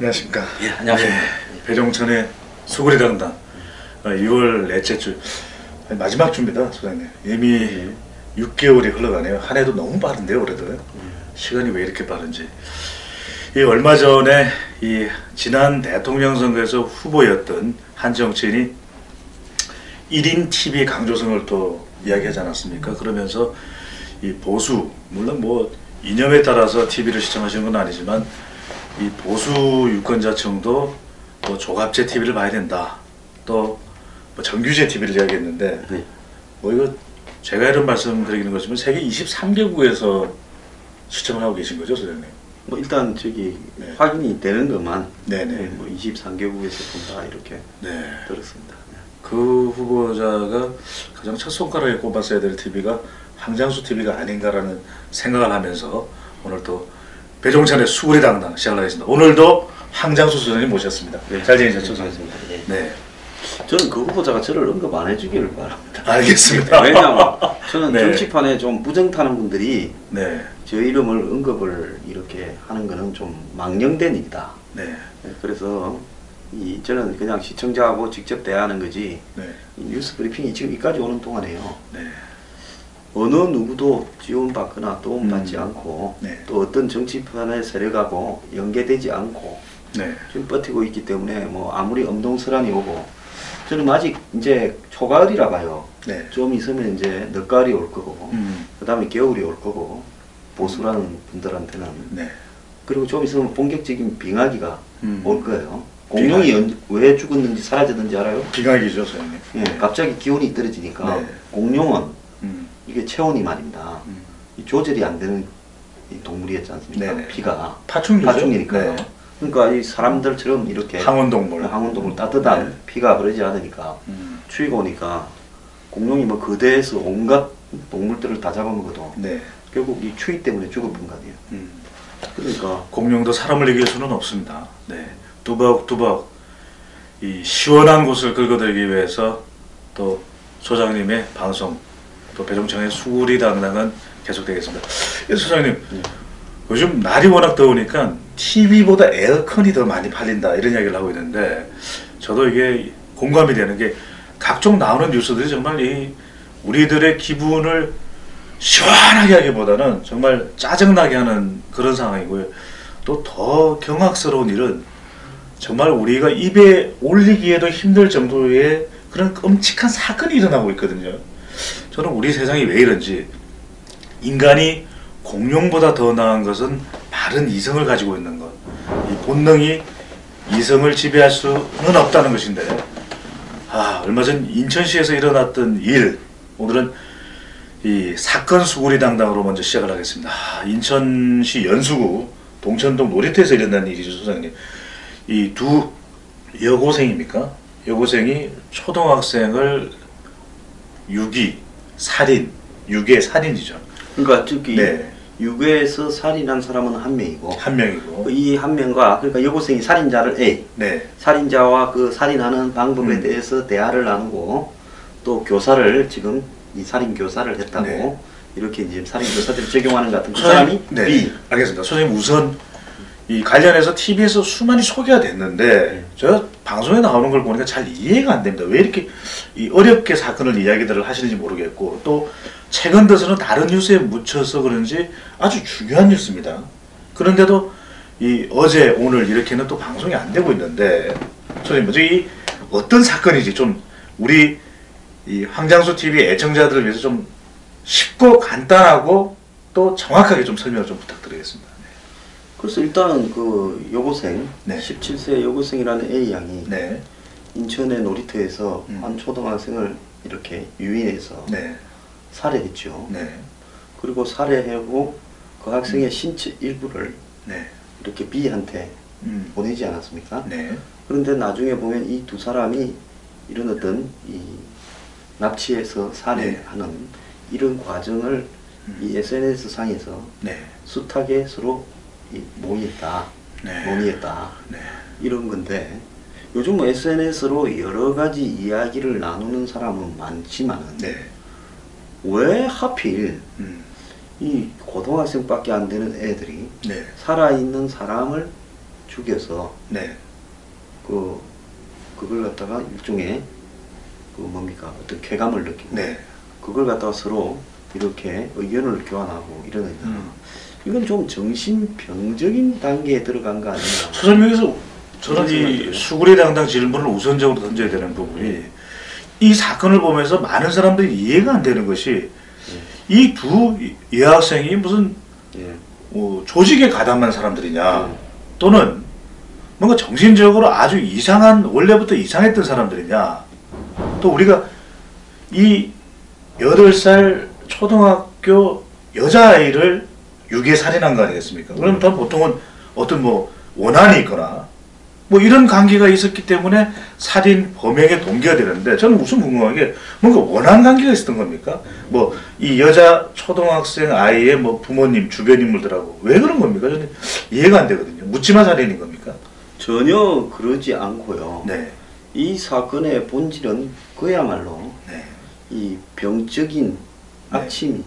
안녕하십니까. 예, 안녕하십니까. 배종찬의 수구리 당당 6월 넷째 주 마지막 주입니다, 소장님. 이미 6개월이 흘러가네요. 한 해도 너무 빠른데요, 올해도. 시간이 왜 이렇게 빠른지. 이 얼마 전에 이 지난 대통령 선거에서 후보였던 한 정치인이 1인 TV 강조성을 또 이야기하지 않았습니까? 그러면서 이 보수, 물론 뭐 이념에 따라서 TV를 시청하시는 건 아니지만 이 보수 유권자층도 또 조갑제 TV를 봐야 된다. 또 뭐 정규제 TV를 이야기했는데 네. 뭐 이거 제가 이런 말씀드리는 거지만 세계 23개국에서 시청을 하고 계신 거죠, 소장님? 뭐 일단 저기 네. 확인이 되는 것만 네네. 뭐 23개국에서 본다 이렇게 네. 들었습니다. 그 후보자가 가장 첫 손가락에 꼽았어야 될 TV가 황장수 TV가 아닌가라는 생각을 하면서 오늘 또 배종찬의 수구리 당당 시작하겠습니다. 오늘도 황장수 소장님 모셨습니다. 네. 잘 지내셨죠? 반갑습니다. 네. 네. 저는 그 후보자가 저를 언급 안 해주기를 바랍니다. 알겠습니다. 왜냐하면 저는 네. 정치판에 좀 부정타는 분들이 네. 저 이름을 언급을 이렇게 하는 거는 좀 망령된 일이다. 네. 네, 그래서 저는 그냥 시청자하고 직접 대화하는 거지 네. 이 뉴스 브리핑이 지금 여기까지 오는 동안에요. 네. 어느 누구도 지원받거나 도움받지 않고 네. 또 어떤 정치판의 세력하고 연계되지 않고 네. 지금 버티고 있기 때문에 뭐 아무리 엄동설한이 오고 저는 아직 이제 초가을이라 봐요. 네. 좀 있으면 이제 늦가을이 올 거고 그 다음에 겨울이 올 거고 보수라는 분들한테는 네. 그리고 좀 있으면 본격적인 빙하기가 올 거예요. 빙하기. 공룡이 왜 죽었는지 사라졌는지 알아요? 비각이죠, 소장님. 예, 갑자기 기온이 떨어지니까 네. 공룡은 음. 이게 체온이 말입니다. 이 조절이 안 되는 이 동물이었지 않습니까? 네네. 피가 파충류죠? 파충류니까요. 네. 그러니까 이 사람들처럼 이렇게 항온동물. 항온동물 따뜻한 네. 피가 흐르지 않으니까 추위가 오니까 공룡이 뭐 거대해서 온갖 동물들을 다 잡아먹어도 네. 결국 이 추위 때문에 죽을 뿐 아니에요. 그러니까 공룡도 사람을 이길 수는 없습니다. 네. 두벅두벅 이 시원한 곳을 긁어들기 위해서 또 소장님의 방송 또 배종찬의 수구리 당당은 계속되겠습니다. 소장님, 요즘 날이 워낙 더우니까 TV보다 에어컨이 더 많이 팔린다 이런 이야기를 하고 있는데 저도 이게 공감이 되는 게 각종 나오는 뉴스들이 정말 이 우리들의 기분을 시원하게 하기보다는 정말 짜증나게 하는 그런 상황이고요. 또 더 경악스러운 일은 정말 우리가 입에 올리기에도 힘들 정도의 그런 끔찍한 사건이 일어나고 있거든요. 저는 우리 세상이 왜 이런지 인간이 공룡보다 더 나은 것은 바른 이성을 가지고 있는 것. 이 본능이 이성을 지배할 수는 없다는 것인데 얼마 전 인천시에서 일어났던 일 오늘은 이 사건 수구리 당당으로 먼저 시작을 하겠습니다. 인천시 연수구 동천동 놀이터에서 일어난 일이죠, 소장님. 이 두 여고생입니까? 여고생이 초등학생을 유괴 살인이죠. 그러니까 저기 네. 유괴에서 살인한 사람은 한 명이고 한 명이고. 이 한 명과 그러니까 여고생이 살인자를 A 네. 살인자와 그 살인하는 방법에 대해서 대화를 나누고 또 교사를 지금 이 살인 교사를 했다고 네. 이렇게 이제 살인 교사들을 적용하는 것 같은 그 사람이 네. B. 알겠습니다. 선생님 우선 이 관련해서 TV에서 수많이 소개가 됐는데 저 방송에 나오는 걸 보니까 잘 이해가 안 됩니다. 왜 이렇게 이 어렵게 사건을 이야기들을 하시는지 모르겠고 또 최근 들어서는 다른 뉴스에 묻혀서 그런지 아주 중요한 뉴스입니다. 그런데도 이 어제 오늘 이렇게는 또 방송이 안 되고 있는데 선생님 먼저 이 어떤 사건인지 좀 우리 이 황장수 TV 애청자들을 위해서 좀 쉽고 간단하고 또 정확하게 좀 설명을 좀 부탁드리겠습니다. 그래서 일단은 그 여고생 네. 17세 여고생이라는 A 양이 네. 인천의 놀이터에서 한 초등학생을 이렇게 유인해서 네. 살해했죠. 네. 그리고 살해하고 그 학생의 신체 일부를 네. 이렇게 B한테 보내지 않았습니까? 네. 그런데 나중에 보면 이 두 사람이 이런 어떤 이 납치해서 살해하는 이런 과정을 이 SNS 상에서 네. 숱하게 서로 모의했다, 네. 논의했다 네. 이런 건데 요즘 뭐 SNS로 여러 가지 이야기를 나누는 사람은 많지만 네. 왜 하필 음. 이 고등학생밖에 안 되는 애들이 네. 살아있는 사람을 죽여서 네. 그걸 갖다가 일종의 뭡니까 어떤 쾌감을 느끼고 네. 그걸 갖다가 서로 이렇게 의견을 교환하고 이러느냐. 이건 좀 정신병적인 단계에 들어간 거 아니냐. 소장님 여기서 저는 이 수구리당당 질문을 우선적으로 던져야 되는 부분이 이 사건을 보면서 많은 사람들이 이해가 안 되는 것이 이 두 여학생이 무슨 예. 조직에 가담한 사람들이냐 또는 뭔가 정신적으로 아주 이상한 원래부터 이상했던 사람들이냐 또 우리가 이 8살 초등학교 여자아이를 유괴 살인한 거 아니겠습니까? 그러면 다 보통은 어떤 뭐 원한이 있거나 뭐 이런 관계가 있었기 때문에 살인 범행의 동기가 되는데 저는 우선 궁금한 게 뭔가 원한 관계가 있었던 겁니까? 뭐 이 여자 초등학생 아이의 뭐 부모님 주변 인물들하고 왜 그런 겁니까? 저는 이해가 안 되거든요. 묻지마 살인인 겁니까? 전혀 그러지 않고요. 네. 이 사건의 본질은 그야말로 네. 이 병적인 네. 악취에서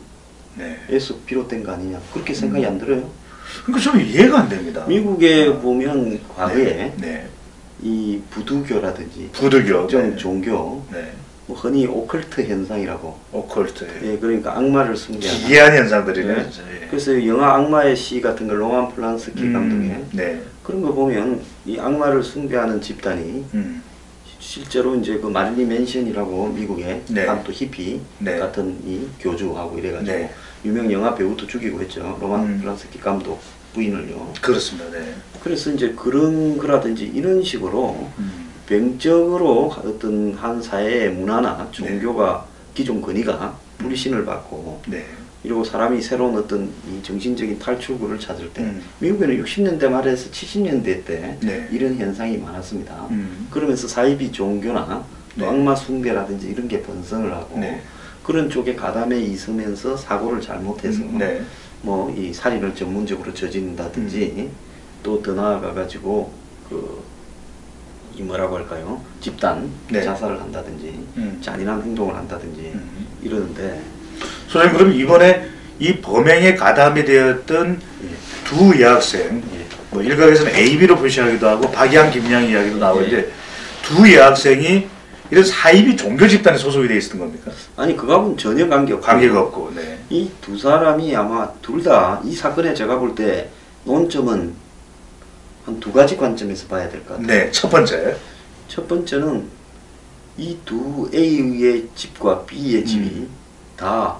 네. 비롯된 거 아니냐 그렇게 생각이 안 들어요. 그러니까 저는 이해가 안 됩니다. 미국에 보면 과거에 네. 이 부두교라든지 부두교, 특정 네. 종교 네. 뭐 흔히 오컬트 현상이라고 오컬트, 예, 그러니까 악마를 숭배하는 기이한 현상들이네. 네. 진짜, 예. 그래서 영화 악마의 시 같은 걸 로만 플란스키 감독의 네. 그런 거 보면 이 악마를 숭배하는 집단이 실제로 이제 그 마릴린 맨션이라고 미국의 네. 또 히피 네. 같은 이 교주하고 이래가지고 네. 유명 영화 배우도 죽이고 했죠. 로만 플란스키 감독 부인을요. 그렇습니다. 네. 그래서 이제 그런 거라든지 이런 식으로 병적으로 어떤 한 사회의 문화나 종교가 기존 권위가 불신을 받고 네. 이러고 사람이 새로운 어떤 이 정신적인 탈출구를 찾을 때 미국에는 60년대 말에서 70년대 때 네. 이런 현상이 많았습니다. 그러면서 사이비 종교나 또 네. 악마 숭배라든지 이런 게 번성을 하고 네. 그런 쪽에 가담해 있으면서 사고를 잘못해서 네. 뭐 이 살인을 전문적으로 저지른다든지 또 더 나아가 가지고 이 뭐라고 할까요? 집단 네. 자살을 한다든지 잔인한 행동을 한다든지 이러는데 소장님 그럼 이번에 이 범행에 가담이 되었던 두 여학생 뭐 일각에서는 A, B로 표시하기도 하고 박양, 김양 이야기도 나오는데 두 여학생이 이런 사이비 종교 집단에 소속이 되어 있었던 겁니까? 아니 그거하고는 전혀 관계가 없고 네. 이 두 사람이 아마 둘 다 이 사건에 제가 볼 때 논점은 한 두 가지 관점에서 봐야 될 것 같아요. 네, 첫 번째. 첫 번째는 이 두 A의 집과 B의 집이 다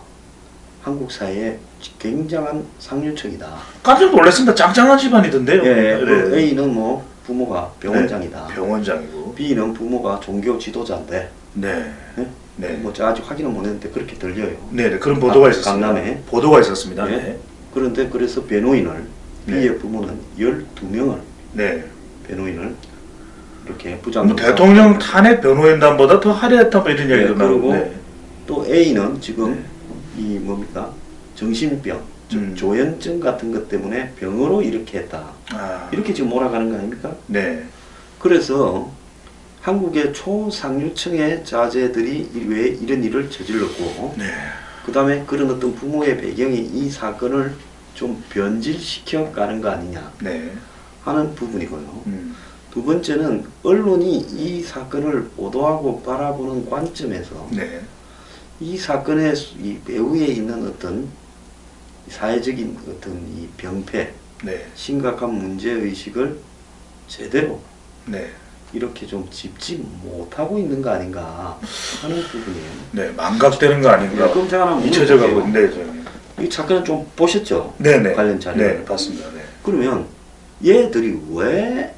한국 사회에 굉장한 상류층이다. 깜짝 놀랐습니다. 짱짱한 집안이던데요. 예, 그 네. A는 뭐 부모가 병원장이다. 네, 병원장이고. B는 부모가 종교 지도자인데. 네. 네? 네. 뭐 제가 아직 확인은 못했는데 그렇게 들려요. 네, 그런 보도가 있었습니다. 강남에. 보도가 있었습니다. 예? 네. 그런데 그래서 변호인을 B의 네. 부모는 12명을 네. 변호인을 이렇게 부장 뭐 대통령 탄핵 변호인단보다 더 화려했다 뭐 이런 이야기도 그리고 나오고. 또 A는 지금 이 뭡니까 정신병, 조현증 같은 것 때문에 병으로 이렇게 했다. 아. 이렇게 지금 몰아가는 거 아닙니까? 네. 그래서 한국의 초상류층의 자제들이 왜 이런 일을 저질렀고 네. 그 다음에 그런 어떤 부모의 배경이 이 사건을 좀 변질시켜 가는 거 아니냐 네. 하는 부분이고요. 두 번째는 언론이 이 사건을 보도하고 바라보는 관점에서 네. 이 사건의 이 배후에 있는 어떤 사회적인 어떤 이 병폐, 네. 심각한 문제의식을 제대로 네. 이렇게 좀 짚지 못하고 있는 거 아닌가 하는 부분이에요. 네. 망각되는 거 아닌가. 네, 그럼 제가 하나 잊혀져가고 물어볼게요. 있는데 저는. 이 사건을 좀 보셨죠? 네네. 관련 자료. 네, 봤습니다. 네. 그러면 얘들이 왜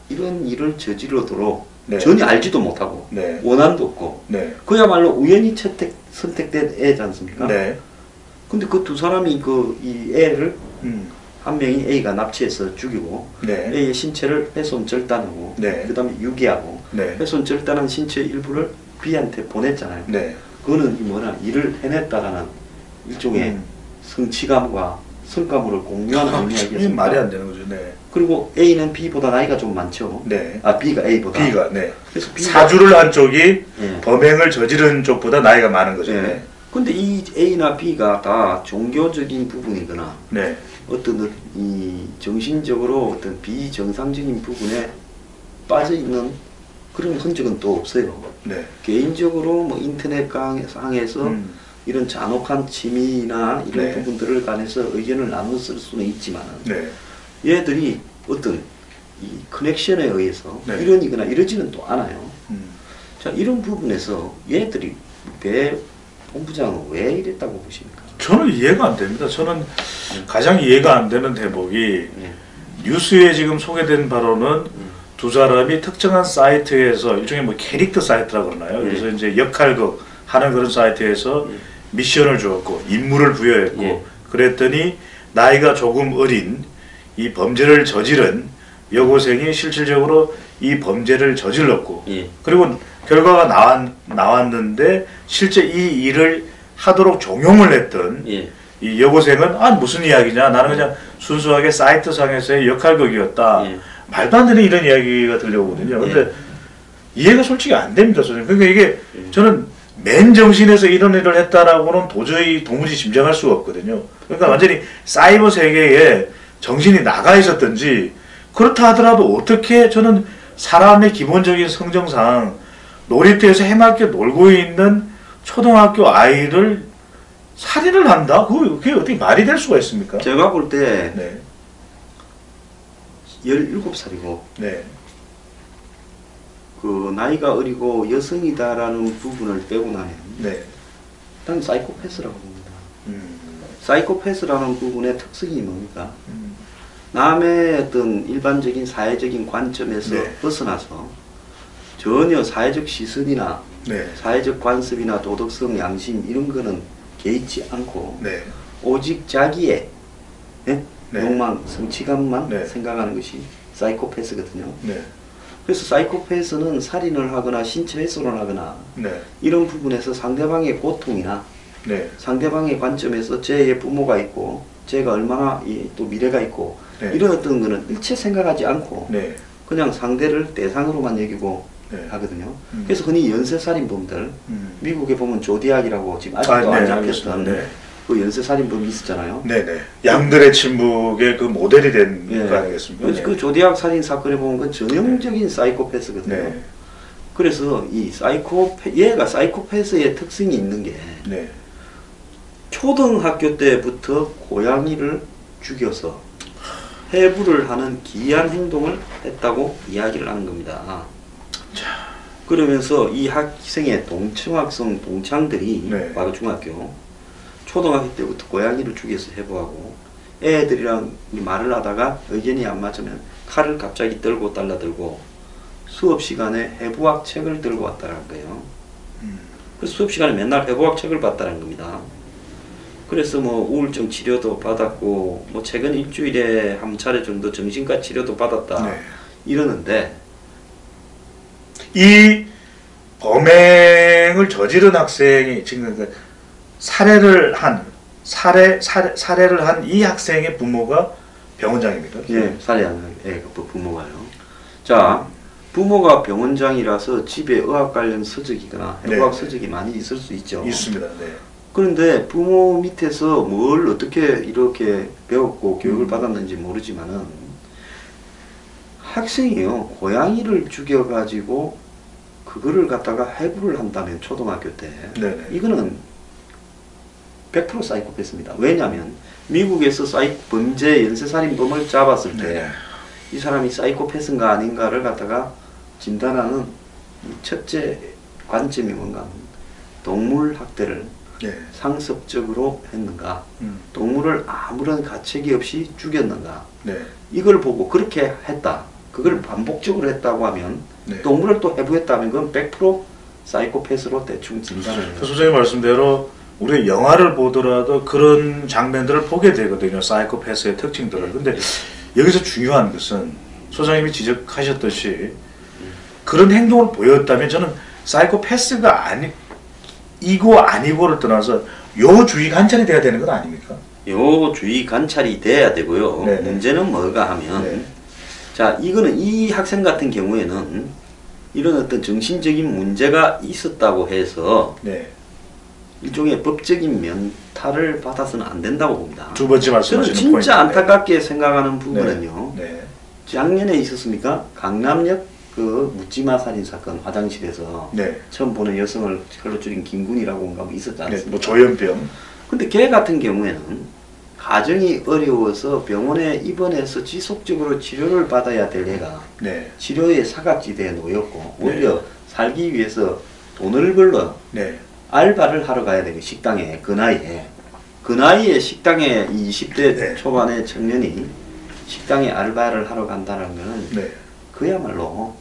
이런 일을 저지르도록 네. 전혀 알지도 못하고 네. 원한도 없고 네. 그야말로 우연히 선택된 애지 않습니까? 네. 근데 그 두 사람이 이 애를 한 명이 A가 납치해서 죽이고 네. A의 신체를 훼손 절단하고 네. 그 다음에 유기하고 네. 훼손 절단한 신체 일부를 B한테 보냈잖아요. 네. 그거는 일을 해냈다라는 일종의 성취감과 성과물을 공유하는 이야기였습니다. 말이 안 되는 거죠. 네. 그리고 A는 B보다 나이가 좀 많죠. 네. 아 B가 A보다. B가 네. 그래서 B가 사주를 한 쪽이 예. 범행을 저지른 쪽보다 나이가 많은 거죠. 예. 네. 근데 이 A나 B가 다 종교적인 부분이거나 네. 어떤 이 정신적으로 어떤 비정상적인 부분에 빠져 있는 그런 흔적은 또 없어요. 네. 개인적으로 뭐 인터넷 상에서 이런 잔혹한 취미나 이런 네. 부분들을 관해서 의견을 나눴을 수는 있지만 네. 얘들이 어떤 이 커넥션에 의해서 네. 이러거나 이러지는 또 않아요. 자, 이런 부분에서 얘들이 왜 본부장은 왜 이랬다고 보십니까? 저는 이해가 안 됩니다. 저는 가장 이해가 안 되는 대목이 네. 뉴스에 지금 소개된 바로는 두 사람이 특정한 사이트에서 일종의 뭐 캐릭터 사이트라고 그러나요? 네. 그래서 이제 역할극 하는 그런 사이트에서 미션을 주었고 임무를 부여했고 예. 그랬더니 나이가 조금 어린 이 범죄를 저지른 여고생이 실질적으로 이 범죄를 저질렀고 예. 그리고 결과가 나왔는데 실제 이 일을 하도록 종용을 했던 예. 이 여고생은 무슨 이야기냐 나는 그냥 순수하게 사이트상에서의 역할극이었다 예. 말도 안 되는 이런 이야기가 들려오거든요. 근데 예. 이해가 솔직히 안 됩니다, 선생님. 그러니까 이게 저는 맨정신에서 이런 일을 했다라고는 도저히 도무지 짐작할 수가 없거든요. 그러니까 완전히 사이버 세계에 정신이 나가 있었던지 그렇다 하더라도 어떻게 저는 사람의 기본적인 성정상 놀이터에서 해맑게 놀고 있는 초등학교 아이를 살인을 한다? 그게 어떻게 말이 될 수가 있습니까? 제가 볼 때 네. 17살이고 네. 그 나이가 어리고 여성이다라는 부분을 빼고 나면 네. 난 사이코패스라고 봅니다. 음. 사이코패스라는 부분의 특성이 뭡니까? 남의 어떤 일반적인 사회적인 관점에서 네. 벗어나서 전혀 사회적 시선이나 네. 사회적 관습이나 도덕성, 양심 이런 거는 개의치 않고 네. 오직 자기의 예? 네. 욕망, 성취감만 네. 생각하는 것이 사이코패스거든요. 네. 그래서 사이코패스는 살인을 하거나 신체 훼손을 하거나 네. 이런 부분에서 상대방의 고통이나 네. 상대방의 관점에서 제 부모가 있고 제가 얼마나 또 미래가 있고 네. 이런 어떤 거는 일체 생각하지 않고 네. 그냥 상대를 대상으로만 여기고 네. 하거든요. 그래서 흔히 연쇄살인범들 미국에 보면 조디악이라고 지금 아직도 네, 안 잡혔던 알겠습니다. 네. 그 연쇄살인범이 있었잖아요. 네네. 양들의 침묵의 그 모델이 된 예. 거 아니겠습니까? 그 조디악 살인 사건에 보면 그 전형적인 사이코패스거든요. 네. 그래서 이 얘가 사이코패스의 특성이 있는 게 네. 초등학교 때부터 고양이를 죽여서 해부를 하는 기이한 행동을 했다고 이야기를 하는 겁니다. 그러면서 이 학생의 동청학생 동창들이 네. 바로 중학교 초등학교 때부터 고양이를 죽여서 해부하고 애들이랑 말을 하다가 의견이 안 맞으면 칼을 갑자기 들고 달라들고 수업 시간에 해부학 책을 들고 왔다는 거예요. 그래서 수업 시간에 맨날 해부학 책을 봤다는 겁니다. 그래서 뭐 우울증 치료도 받았고 뭐 최근 일주일에 한 차례 정도 정신과 치료도 받았다 네. 이러는데 이 범행을 저지른 학생이 지금 그 살해를 한 이 학생의 부모가 병원장입니다. 예, 살해한 그 부모가요. 자, 부모가 병원장이라서 집에 의학 관련 서적이거나 해부학 네. 서적이 많이 있을 수 있죠. 있습니다. 네. 그런데 부모 밑에서 뭘 어떻게 이렇게 배웠고 교육을 받았는지 모르지만은 학생이요 고양이를 죽여가지고 그거를 갖다가 해부를 한다면 초등학교 때 네네. 이거는 100% 사이코패스입니다. 왜냐하면 미국에서 범죄 연쇄살인범을 잡았을 때 이 사람이 사이코패스인가 아닌가를 갖다가 진단하는 이 첫째 관점이 뭔가 하면 동물 학대를 네. 상습적으로 했는가 동물을 아무런 가책이 없이 죽였는가 네. 이걸 보고 그렇게 했다 그걸 반복적으로 했다고 하면 네. 동물을 또 해부했다면 그건 100% 사이코패스로 대충 진단을 해요. 소장님 말씀대로 우리 영화를 보더라도 그런 장면들을 보게 되거든요. 사이코패스의 특징들을. 근데 여기서 중요한 것은 소장님이 지적하셨듯이 그런 행동을 보였다면 저는 사이코패스가 아니고 아니고를 떠나서 요 주의 관찰이 돼야 되는 건 아닙니까? 요 주의 관찰이 돼야 되고요. 네네. 문제는 뭐가 하면 네. 자 이거는 이 학생 같은 경우에는 이런 어떤 정신적인 문제가 있었다고 해서 네. 일종의 법적인 면탈을 받아서는 안 된다고 봅니다. 두 번째 저는 말씀하시는 진짜 포인트. 안타깝게 생각하는 부분은요. 네. 작년에 있었습니까? 강남역 그 묻지마 살인 사건 화장실에서 네. 처음 보는 여성을 칼로 죽인 김군이라고 뭔가 있었지 네. 않습니까? 뭐 조현병. 근데 걔 같은 경우에는 가정이 어려워서 병원에 입원해서 지속적으로 치료를 받아야 될 애가 네. 치료의 사각지대에 놓였고 네. 오히려 살기 위해서 돈을 벌러 네. 알바를 하러 가야 되는 식당에 그 나이에 식당에 20대 네. 초반의 청년이 식당에 알바를 하러 간다는 거는 네. 그야말로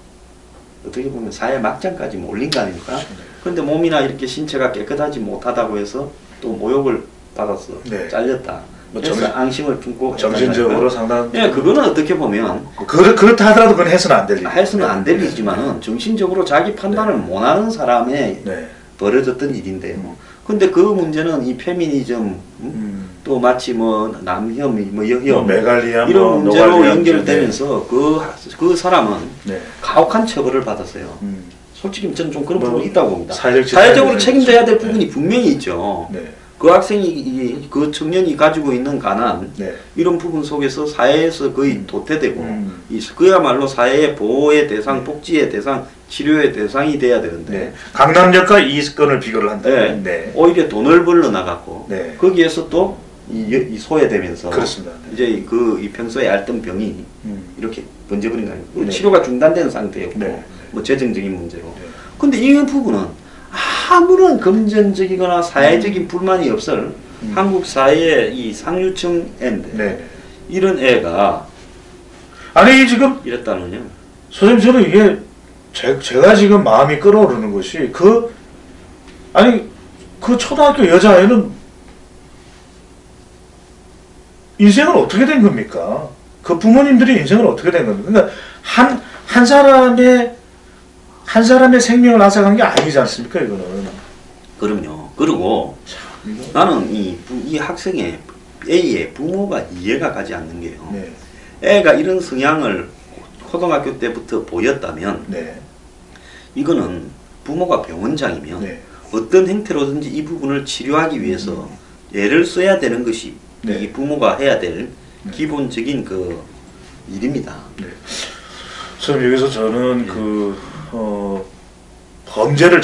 어떻게 보면 사회 막장까지 몰린 거 아닙니까? 그렇죠. 그런데 몸이나 이렇게 신체가 깨끗하지 못하다고 해서 또 모욕을 받았어. 네. 잘렸다. 뭐 그래서 앙심을 품고 정신적으로 상당한. 예, 그거는 어떻게 보면 그렇다 하더라도 그건 해서는 안 될 일. 해서는 안 될 일이지만은 정신적으로 자기 판단을 못하는 사람의 네. 벌어졌던 일인데요. 근데 그 문제는 이 페미니즘 또 마치 뭐 남혐, 뭐 여혐 뭐 메갈리아 이런 뭐 문제로 노갈리아 연결되면서 그 사람은 네. 가혹한 처벌을 받았어요. 음. 솔직히 저는 좀 그런 뭐 부분이 있다고 봅니다. 사회적으로 책임져야 될 부분이 분명히 있죠. 네. 그 학생이 그 청년이 가지고 있는 가난 네. 이런 부분 속에서 사회에서 거의 도태되고 이 그야말로 사회의 보호의 대상, 복지의 대상, 치료의 대상이 돼야 되는데 네. 강남역과 이 건을 비교를 한다. 네. 네. 오히려 돈을 벌러 나갔고 네. 거기에서 또 이 소외되면서 그렇습니다. 네. 이제 이 평소에 앓던 병이 이렇게 번져버린 거 아닙니까? 네. 치료가 중단된 상태였고 네. 뭐 재정적인 문제로. 네. 근데 이 부분은 아무런 금전적이거나 사회적인 불만이 없을 한국 사회의 이 상류층 애인데 네. 이런 애가 아니 지금 이랬다는요. 선생님 저는 이게 제가 지금 마음이 끓어오르는 것이 그 초등학교 여자애는 인생은 어떻게 된 겁니까? 그 부모님들의 인생은 어떻게 된 겁니까? 그러니까 한 사람의 생명을 앗아간 게 아니지 않습니까? 이거는. 그럼요. 그리고 나는 이 학생의 A의 부모가 이해가 가지 않는 게요. 네. 애가 이런 성향을 초등학교 때부터 보였다면 네. 이거는 부모가 병원장이면 네. 어떤 형태로든지 이 부분을 치료하기 위해서 애를 써야 되는 것이 네. 이 부모가 해야 될 기본적인 그 일입니다. 네. 그럼 여기서 저는 범죄를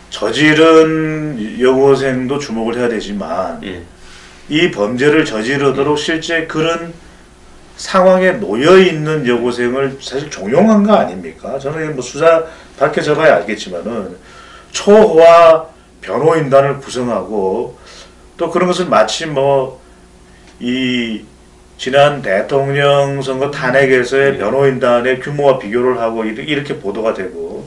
저지른 여고생도 주목을 해야 되지만 이 범죄를 저지르도록 실제 그런 상황에 놓여 있는 여고생을 사실 종용한 거 아닙니까? 저는 뭐 수사 밝혀져봐야 알겠지만은 초호화 변호인단을 구성하고 또 그런 것을 마치 이 지난 대통령 선거 탄핵에서의 변호인단의 규모와 비교를 하고 이렇게 보도가 되고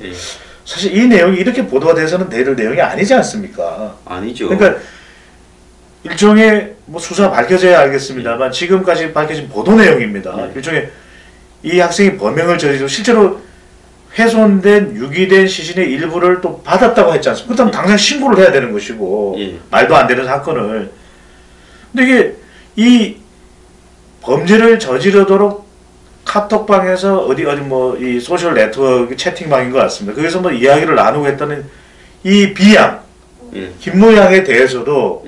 사실 이 내용이 이렇게 보도가 돼서는 될 내용이 아니지 않습니까? 아니죠. 그러니까 일종의 수사 밝혀져야 알겠습니다만 지금까지 밝혀진 보도 내용입니다. 일종의 이 학생이 범행을 저지르고 실제로 훼손된 유기된 시신의 일부를 또 받았다고 했지 않습니까? 그렇다면 당장 신고를 해야 되는 것이고 말도 안 되는 사건을. 근데 이게 이 범죄를 저지르도록 카톡방에서 이 소셜 네트워크 채팅방인 것 같습니다. 거기서 이야기를 나누고 했다는 이 비양, 김모양에 대해서도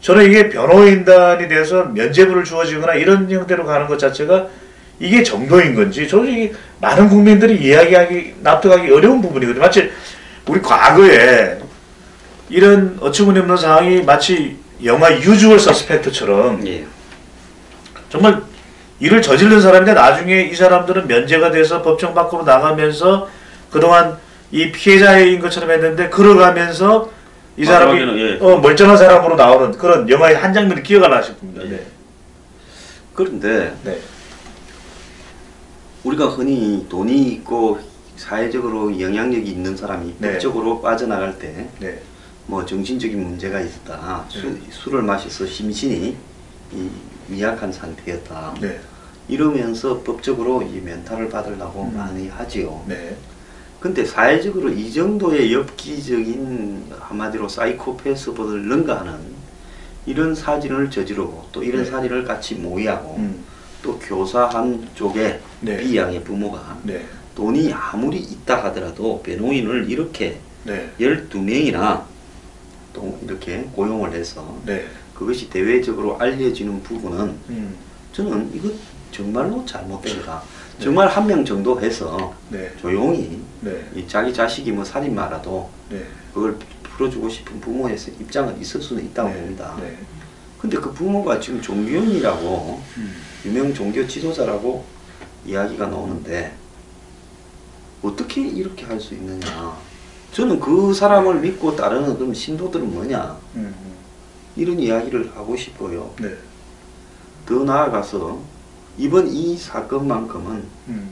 저는 이게 변호인단이 돼서 면죄부를 주어지거나 이런 형태로 가는 것 자체가 이게 정도인 건지 솔직히 많은 국민들이 납득하기 어려운 부분이거든요. 마치 우리 과거에 이런 어처구니없는 상황이 마치 영화 유주얼 서스펙트처럼 정말 일을 저지른 사람인데 나중에 이 사람들은 면제가 돼서 법정 밖으로 나가면서 그동안 이 피해자인 것처럼 했는데 걸어가면서 이 사람이 멀쩡한 사람으로 나오는 그런 영화의 한 장면이 기억나실 겁니다. 네. 그런데 우리가 흔히 돈이 있고 사회적으로 영향력이 있는 사람이 법적으로 빠져나갈 때 뭐 정신적인 문제가 있었다. 술을 마셔서 심신이 미약한 상태였다. 이러면서 법적으로 이 멘탈을 받으려고 많이 하지요. 근데 사회적으로 이 정도의 엽기적인 한마디로 사이코패스보다를 능가하는 이런 사진을 저지르고 또 이런 사진을 같이 모의하고 또 교사 한쪽에 B양의 부모가 돈이 아무리 있다 하더라도 변호인을 이렇게 12명이나 또 이렇게 고용을 해서 네. 그것이 대외적으로 알려지는 부분은 음. 저는 이거 정말로 잘못된다. 정말 한 명 정도 해서 네. 조용히 네. 이 자기 자식이 뭐 살인마라도 네. 그걸 풀어주고 싶은 부모의 입장은 있을 수는 있다고 네. 봅니다. 네. 근데 그 부모가 지금 종교인이라고 유명 종교 지도자라고 이야기가 나오는데 어떻게 이렇게 할 수 있느냐. 저는 그 사람을 믿고 따르는 그럼 신도들은 뭐냐 이런 이야기를 하고 싶어요. 네. 더 나아가서 이번 이 사건만큼은 음.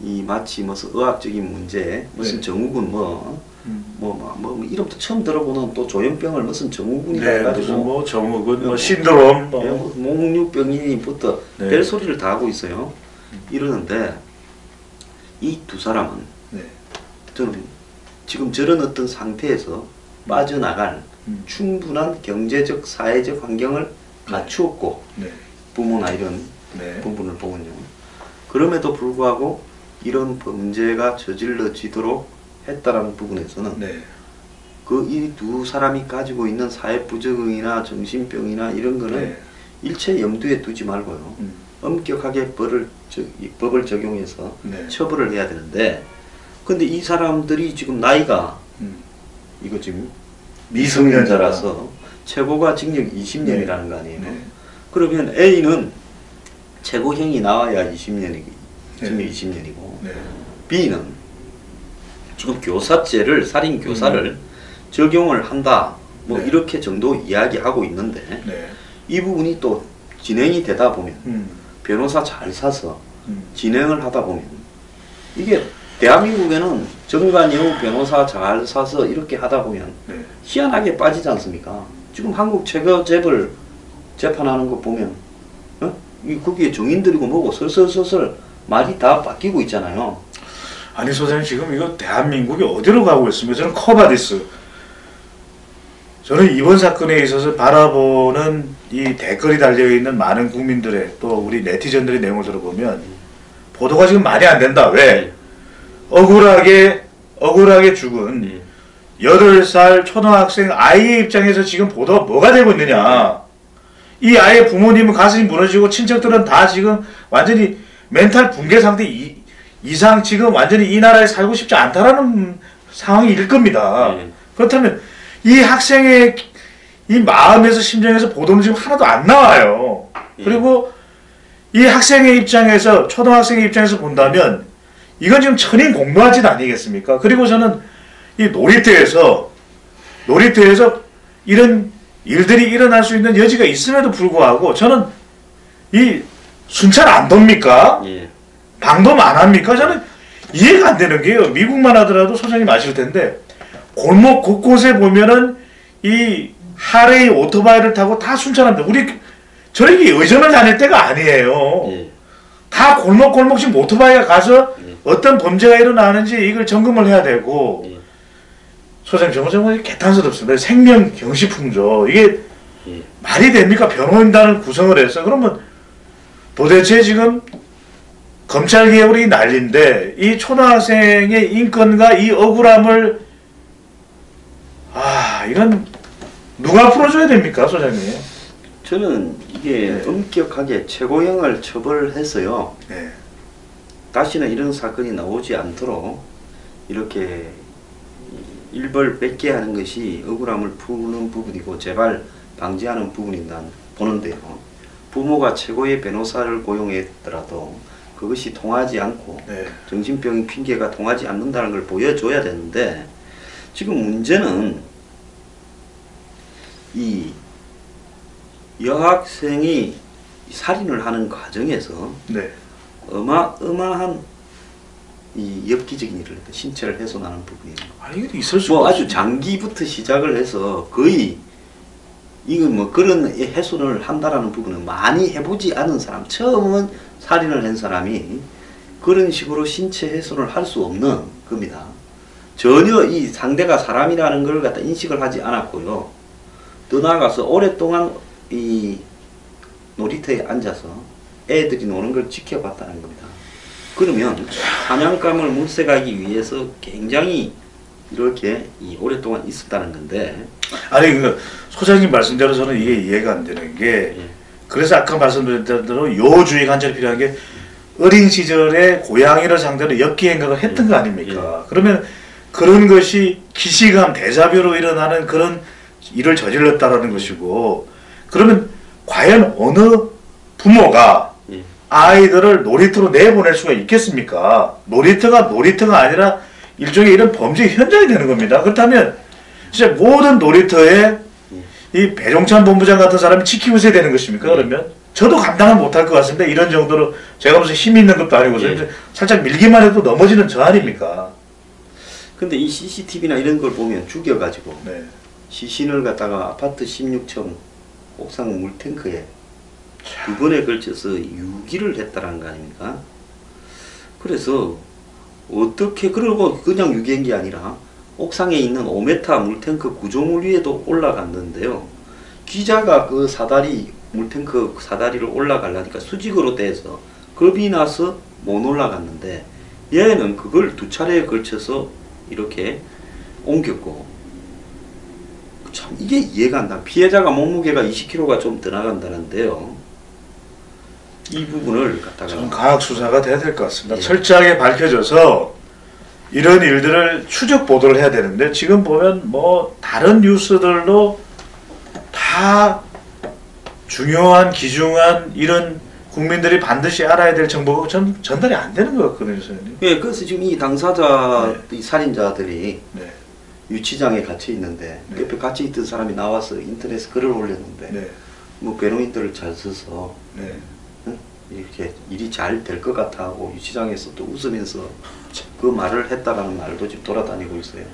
이 마치 무슨 의학적인 문제 무슨 네. 정우군 뭐 이름도 처음 들어보는 또 조현병을 무슨 정우군이라 네. 해가지고 무슨 뭐 정우군 뭐 신드롬 뭐. 목류병인부터 네. 벨소리를 다 하고 있어요. 이러는데 이 두 사람은 네. 저는 지금 저런 어떤 상태에서 빠져나갈 충분한 경제적 사회적 환경을 갖추었고 네. 부모나 이런 네. 부분을 보면요. 그럼에도 불구하고 이런 범죄가 저질러지도록 했다라는 부분에서는 네. 그 이 두 사람이 가지고 있는 사회 부적응이나 정신병이나 이런 거는 네. 일체 염두에 두지 말고요. 엄격하게 법을 적용해서 네. 처벌을 해야 되는데 근데 이 사람들이 지금 나이가 이거 지금 미성년자라서 최고가 징역 20년이라는 거 아니에요. 네. 그러면 A는 최고형이 나와야 20년이고 징역 네. 20년이고 네. B는 지금 교사죄를 살인 교사를 적용을 한다 뭐 네. 이렇게 정도 이야기하고 있는데 네. 이 부분이 또 진행이 되다 보면 변호사 잘 사서 진행을 하다 보면 이게 대한민국에는 정관용 변호사 잘 사서 이렇게 하다 보면 네. 희한하게 빠지지 않습니까? 지금 한국 최고 재벌 재판하는 거 보면 거기에 정인들이고 뭐고 슬슬슬슬 말이 다 바뀌고 있잖아요. 아니 소장님 지금 이거 대한민국이 어디로 가고 있습니까? 저는 커바디스. 저는 이번 사건에 있어서 바라보는 이 댓글이 달려있는 많은 국민들의 또 우리 네티즌들의 내용을 들어보면 보도가 지금 말이 안 된다. 왜? 억울하게 죽은 8살 초등학생 아이의 입장에서 지금 보도가 뭐가 되고 있느냐. 이 아이의 부모님은 가슴이 무너지고 친척들은 다 지금 완전히 멘탈 붕괴 상태 이상 지금 완전히 이 나라에 살고 싶지 않다라는 상황일 겁니다. 그렇다면 이 학생의 이 마음에서 심정에서 보도는 지금 하나도 안 나와요. 그리고 이 학생의 입장에서 초등학생의 입장에서 본다면 이건 지금 천인공노한 짓 아니겠습니까? 그리고 저는 이 놀이터에서 이런 일들이 일어날 수 있는 여지가 있음에도 불구하고 저는 이 순찰 안 돕니까? 방법 안 합니까? 저는 이해가 안 되는 게요. 미국만 하더라도 소장님 아실 텐데 골목 곳곳에 보면은 이 하레이 오토바이를 타고 다 순찰합니다. 우리 저렇게 의전을 다닐 때가 아니에요. 다 골목골목 지금 오토바이가 가서 어떤 범죄가 일어나는지 이걸 점검을 해야 되고 소장님 정말 개탄스럽습니다. 생명 경시풍조 이게 말이 됩니까? 변호인단을 구성을 해서 그러면 도대체 지금 검찰개혁이 이 난리인데 이 초등학생의 인권과 이 억울함을 이건 누가 풀어줘야 됩니까, 소장님? 저는 이게 엄격하게 최고형을 처벌해서요. 다시는 이런 사건이 나오지 않도록 이렇게 일벌백계 하는 것이 억울함을 푸는 부분이고 재발 방지하는 부분이다 보는데요. 부모가 최고의 변호사를 고용했더라도 그것이 통하지 않고 정신병 핑계가 통하지 않는다는 걸 보여줘야 되는데 지금 문제는 이 여학생이 살인을 하는 과정에서 어마어마한 이 엽기적인 일을 신체를 훼손하는 부분이에요. 이게 있을 수가 뭐 아주 장기부터 시작을 해서 거의 이거 뭐 그런 훼손을 한다라는 부분은 많이 해보지 않은 사람, 처음은 살인을 한 사람이 그런 식으로 신체 훼손을 할 수 없는 겁니다. 전혀 이 상대가 사람이라는 걸 갖다 인식을 하지 않았고요. 더 나아가서 오랫동안 이 놀이터에 앉아서 애들이 노는 걸 지켜봤다는 겁니다. 그러면 사냥감을 물색하기 위해서 굉장히 이렇게 오랫동안 있었다는 건데 아니 그 소장님 말씀대로 저는 이게 이해가 안 되는 게 예. 그래서 아까 말씀드린 대로 요주의 관찰이 필요한 게 어린 시절에 고양이를 상대로 엽기 행각을 했던 거 아닙니까? 그러면 그런 것이 기시감 대자뷰로 일어나는 그런 일을 저질렀다라는 것이고 그러면 과연 어느 부모가 예. 아이들을 놀이터로 내보낼 수가 있겠습니까? 놀이터가 아니라 일종의 이런 범죄 현장이 되는 겁니다. 그렇다면 진짜 모든 놀이터에 이 배종찬 본부장 같은 사람이 지키고 있어야 되는 것입니까? 그러면 저도 감당을 못할 것 같습니다. 이런 정도로 제가 무슨 힘이 있는 것도 아니고 살짝 밀기만 해도 넘어지는 저 아닙니까? 근데 이 CCTV나 이런 걸 보면 죽여가지고 네. 시신을 갖다가 아파트 16층 옥상 물탱크에 2번에 걸쳐서 유기를 했다라는 거 아닙니까? 그래서 어떻게 그러고 그냥 유기한 게 아니라 옥상에 있는 5m 물탱크 구조물 위에도 올라갔는데요. 기자가 그 사다리 물탱크 사다리를 올라가려니까 수직으로 떼서 겁이 나서 못 올라갔는데 얘는 그걸 2차례에 걸쳐서 이렇게 옮겼고 참 이게 이해가 안 나. 피해자가 몸무게가 20kg가 좀 더 나간다는데요. 이 부분을 갖다가 저는 과학 수사가 돼야 될 것 같습니다. 예. 철저하게 밝혀져서 이런 일들을 추적 보도를 해야 되는데 지금 보면 뭐 다른 뉴스들도 다 중요한 귀중한 이런 국민들이 반드시 알아야 될 정보가 전달이 안 되는 것 같거든요, 선생님. 예, 그래서 지금 이 당사자, 이 살인자들이 네. 유치장에 갇혀 있는데 네. 옆에 같이 있던 사람이 나와서 인터넷에 글을 올렸는데 네. 뭐 배롱인들을 잘 써서 네. 응? 이렇게 일이 잘 될 것 같아 하고 유치장에서 또 웃으면서 그 말을 했다라는 말도 지금 돌아다니고 있어요.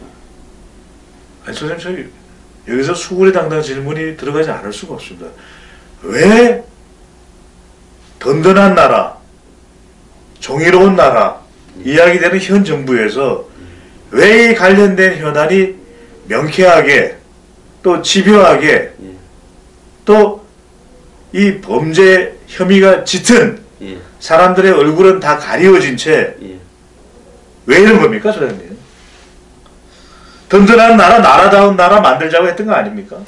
아니, 선생님, 저희 여기서 수구리 당당 질문이 들어가지 않을 수가 없습니다. 왜 든든한 나라, 정의로운 나라, 이야기되는 현 정부에서 왜 이 관련된 현안이 명쾌하게 또 집요하게 예. 또 이 범죄 혐의가 짙은 예. 사람들의 얼굴은 다 가리워진 채 왜 예. 이런 겁니까, 소장님? 든든한 나라, 나라다운 나라 만들자고 했던 거 아닙니까?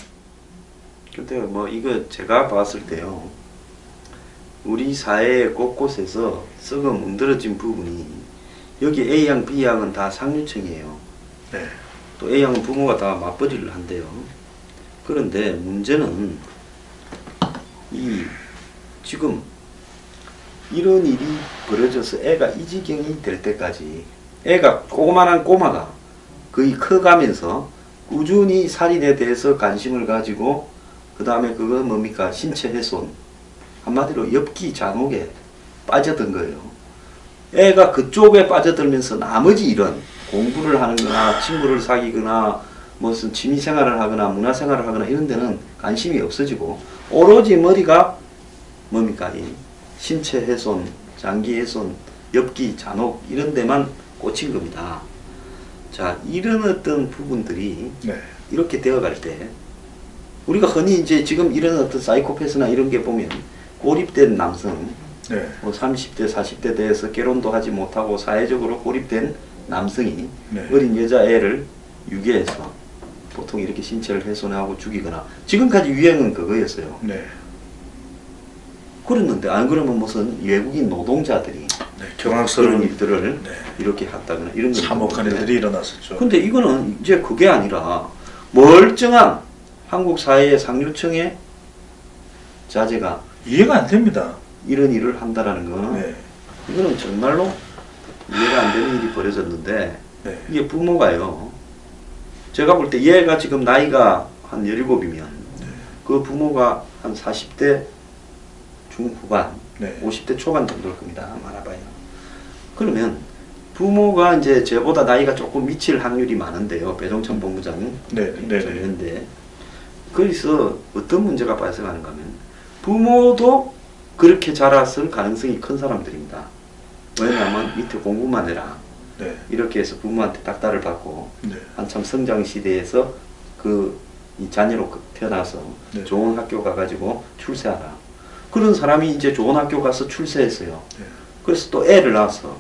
근데 뭐 이거 제가 봤을 때요. 우리 사회 곳곳에서 썩어 문드러진 부분이 여기 A양, B양은 다 상류층이에요. 네. 또 A양은 부모가 다 맞벌이를 한대요. 그런데 문제는 이 지금 이런 일이 벌어져서 애가 이 지경이 될 때까지 애가 조그만한 꼬마가 거의 커가면서 꾸준히 살인에 대해서 관심을 가지고 그 다음에 그거 뭡니까 신체 훼손 한마디로 엽기 잔혹에 빠져든 거예요. 애가 그쪽에 빠져들면서 나머지 이런 공부를 하는 거나 친구를 사귀거나 무슨 취미생활을 하거나 문화생활을 하거나 이런 데는 관심이 없어지고 오로지 머리가 뭡니까 이 신체 훼손, 장기 훼손, 엽기, 잔혹 이런 데만 꽂힌 겁니다. 자, 이런 어떤 부분들이 네. 이렇게 되어갈 때 우리가 흔히 이제 지금 이런 어떤 사이코패스나 이런 게 보면 고립된 남성 네. 뭐 30대, 40대 돼서 결혼도 하지 못하고 사회적으로 고립된 남성이 네. 어린 여자애를 유괴해서 보통 이렇게 신체를 훼손하고 죽이거나 지금까지 유행은 그거였어요. 네. 그랬는데 안 그러면 무슨 외국인 노동자들이 네. 그런 경악스러운 일들을 네. 이렇게 했다거나 이런 거 참혹한 일들이 일어났었죠. 근데 이거는 이제 그게 아니라 멀쩡한 한국 사회의 상류층의 자제가 이해가 안 됩니다. 이런 일을 한다라는 건 네. 이거는 정말로 이해가 안 되는 일이 벌어졌는데 네. 이게 부모가요. 제가 볼 때 얘가 지금 나이가 한 17이면 그 부모가 한 40대 중후반, 네. 50대 초반 정도일 겁니다. 많아봐요. 그러면 부모가 이제 저보다 나이가 조금 미칠 확률이 많은데요. 배종찬 본부장이 네. 네. 네. 전현대. 그래서 어떤 문제가 발생하는가 하면 부모도 그렇게 자랐을 가능성이 큰 사람들입니다. 왜냐하면 밑에 공부만 해라. 네. 이렇게 해서 부모한테 닥달을 받고 네. 한참 성장 시대에서 이 자녀로 태어나서 네. 좋은 학교 가가지고 출세하라. 그런 사람이 이제 좋은 학교 가서 출세했어요. 네. 그래서 또 애를 낳았어.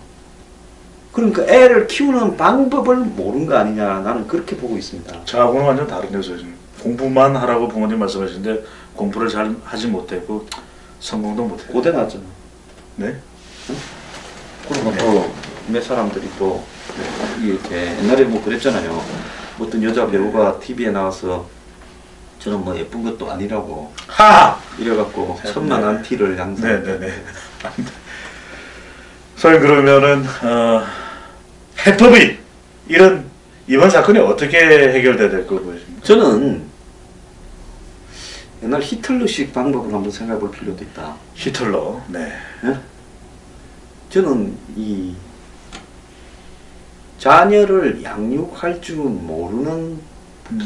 그러니까 애를 키우는 방법을 모르는 거 아니냐 나는 그렇게 보고 있습니다. 저하고는 완전 다른 데서 지금 공부만 하라고 부모님 말씀하시는데 공부를 잘 하지 못했고 성공도 못했고. 고대 나왔잖아. 네. 그리고 또 몇 사람들이 또 이렇게 옛날에 뭐 그랬잖아요. 어떤 여자 배우가 TV에 나와서 저는 뭐 예쁜 것도 아니라고 하! 이래갖고 천만한 티를 양산. 네네네. 선생님 그러면은 해법이 이번 사건이 어떻게 해결돼야 될 거고 보십니까? 저는 옛날 히틀러식 방법을 한번 생각해 볼 필요도 있다. 히틀러. 네. 예? 저는 이 자녀를 양육할 줄 모르는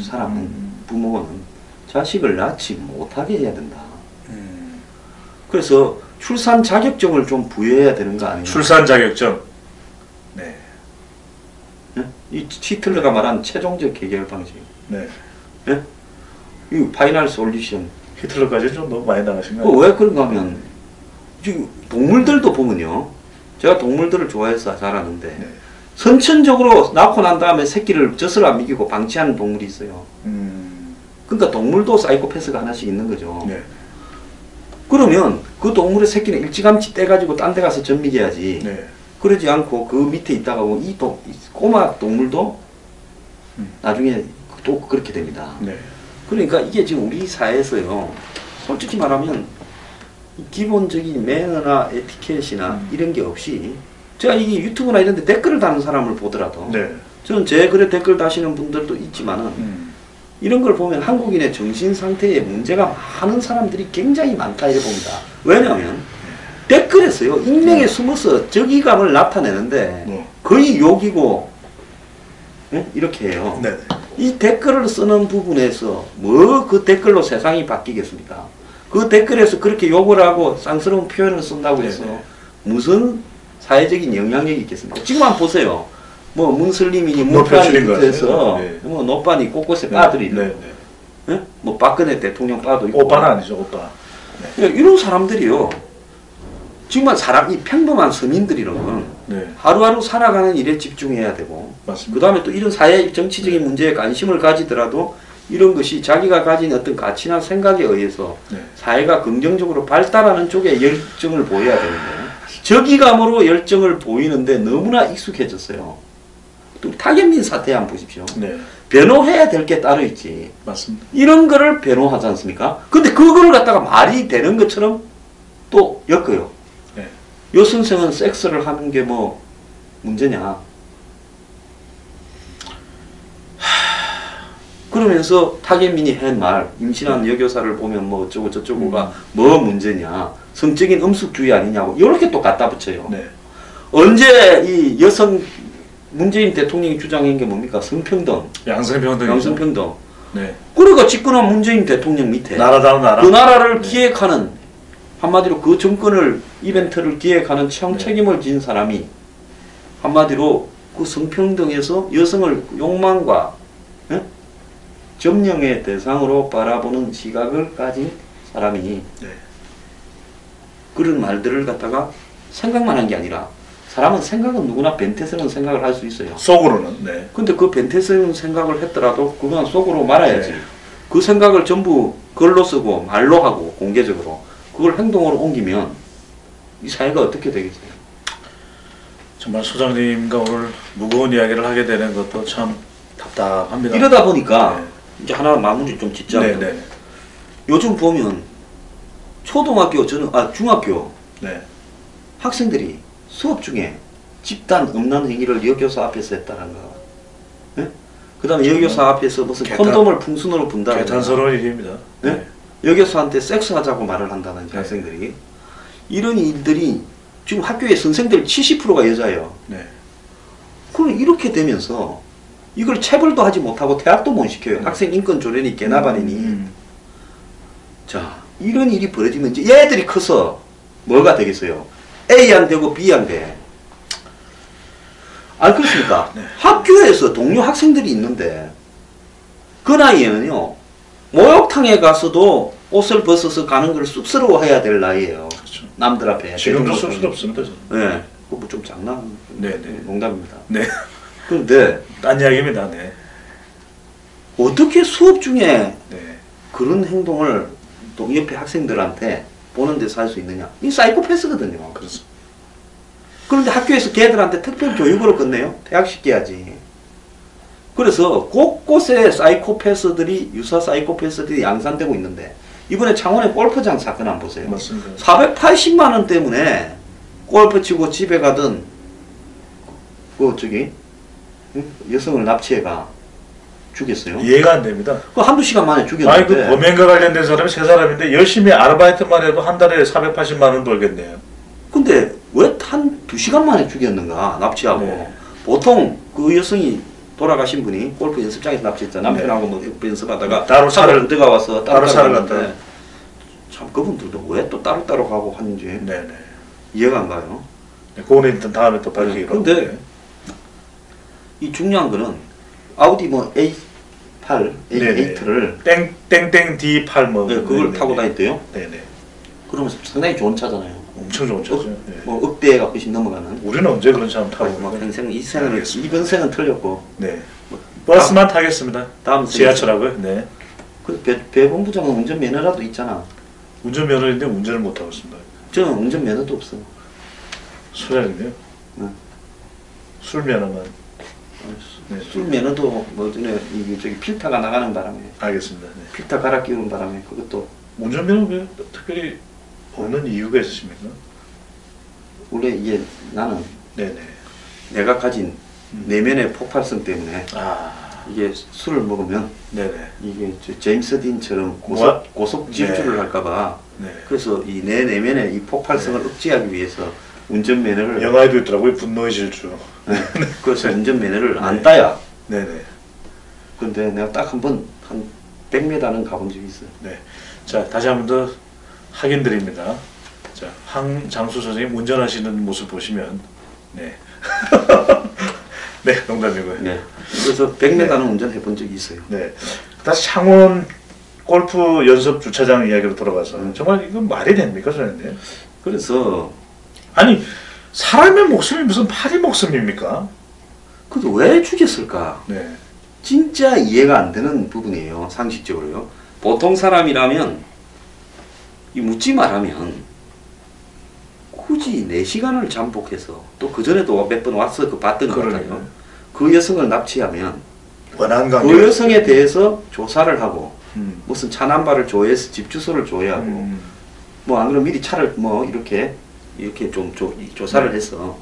사람은 부모는 자식을 낳지 못하게 해야 된다. 그래서 출산 자격증을 좀 부여해야 되는 거 아니에요? 출산 자격증. 네. 예? 이 히틀러가 말한 최종적 해결 방식. 네. 예? 이 파이널 솔루션. 히틀러까지 좀 너무 많이 나가신 거 그 아니에요? 왜 그런가 하면 지금 동물들도 보면요. 제가 동물들을 좋아해서 잘 아는데 네. 선천적으로 낳고 난 다음에 새끼를 젖을 안 먹이고 방치하는 동물이 있어요. 그러니까 동물도 사이코패스가 하나씩 있는 거죠. 네. 그러면 그 동물의 새끼는 일찌감치 떼가지고 딴 데 가서 젖 먹여야지. 네. 그러지 않고 그 밑에 있다가 이 꼬마 동물도 나중에 또 그렇게 됩니다. 네. 그러니까 이게 지금 우리 사회에서요. 솔직히 말하면 기본적인 매너나 에티켓이나 이런 게 없이 제가 이 유튜브나 이런 데 댓글을 다는 사람을 보더라도 네. 저는 제 글에 댓글 다시는 분들도 있지만은 이런 걸 보면 한국인의 정신 상태에 문제가 많은 사람들이 굉장히 많다 이래 봅니다. 왜냐하면 댓글에서요 익명에 숨어서 적의감을 나타내는데 거의 욕이고 이렇게 해요. 네. 이 댓글을 쓰는 부분에서 뭐 그 댓글로 세상이 바뀌겠습니까? 그 댓글에서 그렇게 욕을 하고 쌍스러운 표현을 쓴다고 해서 무슨 사회적인 영향력이 있겠습니까? 지금 한번 보세요. 뭐 문슬림이니 문파니 부터해서 네. 뭐 노빠니 곳곳에 빠들이 네. 네. 네? 뭐 박근혜 대통령 빠도 있고 오빠는 아니죠, 오빠. 네. 이런 사람들이요. 정말 이 평범한 서민들이라면 네. 하루하루 살아가는 일에 집중해야 되고 맞습니다. 그 다음에 또 이런 사회 정치적인 문제에 관심을 가지더라도 이런 것이 자기가 가진 어떤 가치나 생각에 의해서 네. 사회가 긍정적으로 발달하는 쪽에 열정을 보여야 되는데 적의감으로 열정을 보이는데 너무나 익숙해졌어요. 또 타겟민 사태 한번 보십시오. 네. 변호해야 될 게 따로 있지. 맞습니다. 이런 거를 변호하지 않습니까? 근데 그거를 갖다가 말이 되는 것처럼 또 엮어요. 네. 요 선생은 섹스를 하는 게 뭐 문제냐. 그러면서 타겟민이 한 말, 임신한 여교사를 보면 뭐 어쩌고 저쩌고가 뭐 문제냐. 성적인 음숙주의 아니냐고 이렇게 또 갖다 붙여요. 네. 언제 이 여성 문재인 대통령이 주장한 게 뭡니까? 성평등. 양성평등. 양성평등. 네. 그러니까 집권한 문재인 대통령 밑에 나라다운 나라. 그 나라를 기획하는 한마디로 그 정권을 이벤트를 기획하는 책임을 진 사람이 한마디로 그 성평등에서 여성을 욕망과 점령의 대상으로 바라보는 시각을 가진 사람이 네. 그런 말들을 갖다가 생각만 한 게 아니라 사람은 생각은 누구나 변태스러운 생각을 할 수 있어요. 속으로는. 네. 근데 그 변태스러운 생각을 했더라도 그건 속으로 말아야지. 네. 그 생각을 전부 글로 쓰고 말로 하고 공개적으로 그걸 행동으로 옮기면 이 사회가 어떻게 되겠어요? 정말 소장님과 오늘 무거운 이야기를 하게 되는 것도 참 답답합니다. 이러다 보니까 네. 이제 하나 마무리 좀 짓자면 네. 요즘 보면 초등학교 중학교 네. 학생들이 수업 중에 집단 음란 행위를 여교사 앞에서 했다는 거. 네? 그 다음에 여교사 앞에서 무슨 콘돔을 풍선으로 분다는 개탄스러운 일입니다. 네? 여교사한테 섹스하자고 말을 한다든지 학생들이 이런 일들이 지금 학교의 선생들 70%가 여자예요. 네. 그럼 이렇게 되면서 이걸 체벌도 하지 못하고 퇴학도 못 시켜요. 학생 인권 조례니 개나발이니. 자, 이런 일이 벌어지면 이제 얘들이 커서 뭐가 되겠어요? A 안 되고 B 안 돼. 안 그렇습니까? 네. 학교에서 동료 학생들이 있는데 그 나이에는요 목욕탕에 가서도 옷을 벗어서 가는 걸 쑥스러워해야 될 나이에요. 그렇죠. 남들 앞에. 지금도 쑥스럽습니다. 네, 그거 좀 장난. 네. 농담입니다. 네. 그런데 딴 이야기입니다. 네. 어떻게 수업 중에 네. 그런 행동을 또 옆에 학생들한테 보는 데서 할 수 있느냐? 이 사이코패스거든요. 그렇습니다. 그런데 학교에서 걔들한테 특별 교육으로 끝내요? 퇴학시켜야지. 그래서 곳곳에 사이코패스들이, 유사 사이코패스들이 양산되고 있는데, 이번에 창원의 골프장 사건 한번 보세요. 맞습니다. 480만 원 때문에 골프 치고 집에 가던 여성을 납치해가 죽였어요. 이해가 안 됩니다. 그 한두 시간 만에 아니 그 죽였는데. 범행과 관련된 사람이 세 사람인데 열심히 아르바이트만 해도 한 달에 480만 원 벌겠네요. 근데 왜 한 두 시간 만에 죽였는가, 납치하고. 네. 보통 그 여성이 돌아가신 분이 골프 연습장에서 납치했잖아. 남편하고 뭐 연습하다가 따로 차를 부대가 와서 따로 차를 갔는데 갖다. 참 그분들도 왜 또 따로따로 가고 하는지 네네. 이해가 안 가요. 그거는 일단 다음에 또 밝히기로. 근데 이 중요한 거는 아우디 뭐 A8, 네네. A8를 땡땡땡 D8 뭐 그걸 네네. 타고 다녔대요. 네네. 그러면 상당히 좋은 차잖아요. 엄청 좋은 차죠. 네. 뭐 억대가 훨씬 넘어가는. 우리는 언제 그런 차 타고 뭐 있는 평생 이 생은 알겠습니다. 이번 생은 틀렸고 네. 버스만 타겠습니다. 다음 생은 지하철하고요. 네. 그 배본부장은 운전면허라도 있잖아. 운전면허인데 운전을 못 하고 있습니다. 저는 운전면허도 없어. 술자리인데요. 네. 술면허만. 네. 술면허도 뭐 전에 저기 필터가 나가는 바람에 알겠습니다. 네. 필터 갈아 끼우는 바람에 그것도 운전면허 왜 특별히 없는 이유가 있으십니까? 원래 이게 나는 네네. 내가 가진 내면의 폭발성 때문에 아. 이게 술을 먹으면 네네. 이게 제임스 딘처럼 뭐? 고속 질주를 네. 할까봐 네. 그래서 이 내 내면의 이 폭발성을 억제하기 위해서 운전면허를 영화에도 있더라고요. 분노의 질주. 네. 그래서 운전면허를 안 네. 따야. 네네. 근데 내가 딱 한 번 한 100m는 가본 적이 있어요. 네. 자, 다시 한 번 더 확인드립니다. 자, 황장수 선생님 운전하시는 모습 보시면, 네. 네, 농담이고요. 네. 그래서 100m는 운전해 본 적이 있어요. 네. 다시 창원 골프 연습 주차장 이야기로 돌아가서 정말 이건 말이 됩니까, 선생님? 그래서 아니, 사람의 목숨이 무슨 파리 목숨입니까? 그래도 왜 죽였을까? 네. 진짜 이해가 안 되는 부분이에요. 상식적으로요. 보통 사람이라면 이 묻지 말하면 굳이 4시간을 잠복해서 또 그전에도 몇 번 와서 그 봤던 것 같아요. 그 여성을 납치하면 원한 관계. 그 여성에 대해서 조사를 하고 음. 무슨 차 넘버를 조회해서 집 주소를 조회하고 뭐 안 그러면 미리 차를 뭐 이렇게 좀 조사를 해서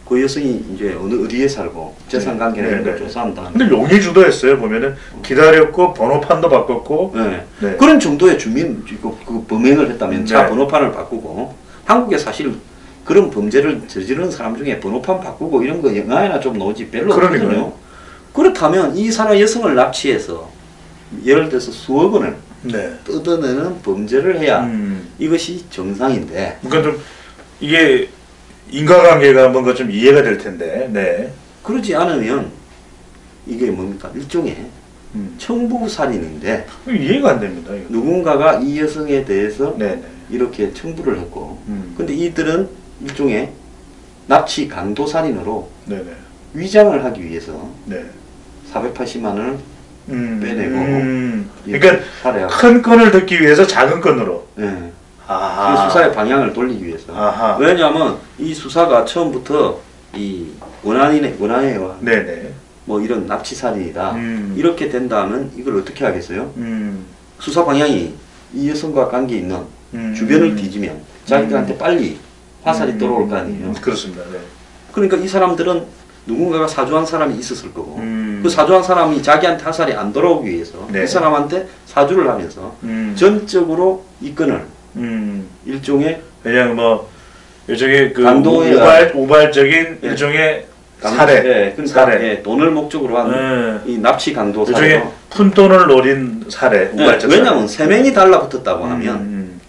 그 여성이 이제 어디에 살고 재산 관계나 이런 걸 조사한다. 근데 용의 주도했어요. 보면은 기다렸고 번호판도 바꿨고. 네. 네. 그런 정도의 주민 그 범행을 했다면 차 네. 번호판을 바꾸고 한국에 사실 그런 범죄를 저지르는 사람 중에 번호판 바꾸고 이런 거 영화에나 좀 나오지 별로 그러니까요. 없거든요. 그렇다면 이 사람 여성을 납치해서 예를 들어서 수억 원을 네. 뜯어내는 범죄를 해야 이것이 정상인데. 그러니까 좀 이게 인과관계가 뭔가 좀 이해가 될 텐데. 네. 그러지 않으면 이게 뭡니까? 일종의 청부살인인데 이해가 안 됩니다. 이거. 누군가가 이 여성에 대해서 네네. 이렇게 청부를 했고 근데 이들은 일종의 납치 강도살인으로 네네. 위장을 하기 위해서 네. 480만 원을 빼내고 그러니까 살해하고. 큰 건을 듣기 위해서 작은 건으로. 네. 아하. 그 수사의 방향을 돌리기 위해서. 아하. 왜냐하면 이 수사가 처음부터 이 원한이와 네네. 뭐 이런 납치살인이다 이렇게 된다면 이걸 어떻게 하겠어요? 음. 수사 방향이 이 여성과 관계 있는 주변을 뒤지면 자기들한테 빨리 화살이 들어올 거 아니에요. 그렇습니다. 네. 그러니까 이 사람들은 누군가가 사주한 사람이 있었을 거고 음. 그 사주한 사람이 자기한테 화살이 안 들어오기 위해서 네. 이 사람한테 사주를 하면서 전적으로 이 건을 일종의 그냥 뭐 일종의 그 강도의 우발적인 예. 일종의 살해. 예, 그러니까 살해. 예, 돈을 목적으로 한 이 납치 강도 일종의 살해로. 푼돈을 노린 살해. 예, 우발적 왜냐하면 세 명이 달라붙었다고 살해. 하면